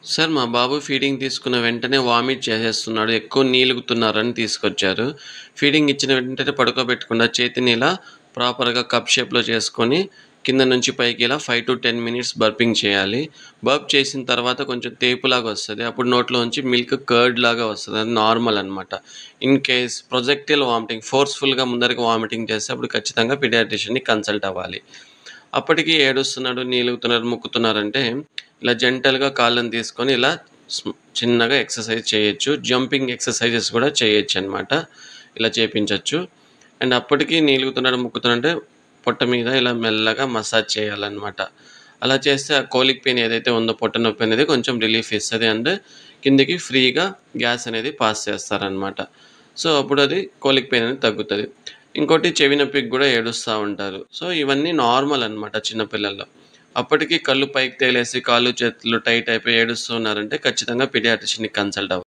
Sir మా బాబు feeding తీసుకున్న వెంటనే వామిట్ చేసేస్తున్నాడు. ఎక్కువ నీలుగుతున్నారని తీసుకొచ్చారు. ఫీడింగ్ ఇచ్చిన వెంటనే పడుకోబెట్టకుండా చేతిని ఇలా ప్రాపర్‌గా కప్ షేప్‌లో చేసుకొని కింద నుంచి పైకి ఇలా 5-10 మినిట్స్ బర్పింగ్ చేయాలి. బర్ప్ చేసిన తర్వాత కొంచెం తేపులాగా వస్తది. అప్పుడు నోట్లోంచి మిల్క్ కర్డ్ లాగా వస్తది. అది నార్మల్ అనమాట. ఇన్ కేస్ ప్రొజెక్టైల్ వామిటింగ్ ఫోర్స్‌ఫుల్‌గా ముందరికి వామిటింగ్ చేస్తే అప్పుడు ఖచ్చితంగా పీడియాట్రిషియన్‌ని కన్సల్ట్ అవ్వాలి. అప్పటికి ఏడుస్తున్నాడు, నీలుగుతున్నారు, ముక్కుతున్నారంటే ఇలా జెంటల్‌గా కాళ్ళని తీసుకొని ఇలా చిన్నగా ఎక్సర్సైజ్ చేయొచ్చు. జంపింగ్ ఎక్సర్సైజెస్ కూడా చేయొచ్చనమాట. ఇలా చేపించొచ్చు. అండ్ అప్పటికి నీలుగుతున్నాడు, ముక్కుతున్నాడంటే పొట్ట మీద ఇలా మెల్లగా మసాజ్ చేయాలనమాట. అలా చేస్తే ఆ కోలిక్ పెయిన్ ఏదైతే ఉందో పొట్ట నొప్పి అనేది కొంచెం రిలీఫ్ ఇస్తది. అండ్ కిందకి ఫ్రీగా గ్యాస్ అనేది పాస్ చేస్తారనమాట. సో, అప్పుడది కోలిక్ పెయిన్ అనేది తగ్గుతది. ఇంకోటి చెవి నొప్పికి గూడా ఏడుస్తా ఉంటారు. సో, ఇవన్నీ నార్మల్ అనమాట చిన్న పిల్లల్లో. అప్పటికి కళ్ళు పైకి తేలేసి, కాళ్ళు, చేతులు టైట్ అయిపోయి ఏడుస్తూ ఉన్నారంటే ఖచ్చితంగా పీడియాట్రిషియన్‌ని కన్సల్ట్ అవ్వాలి.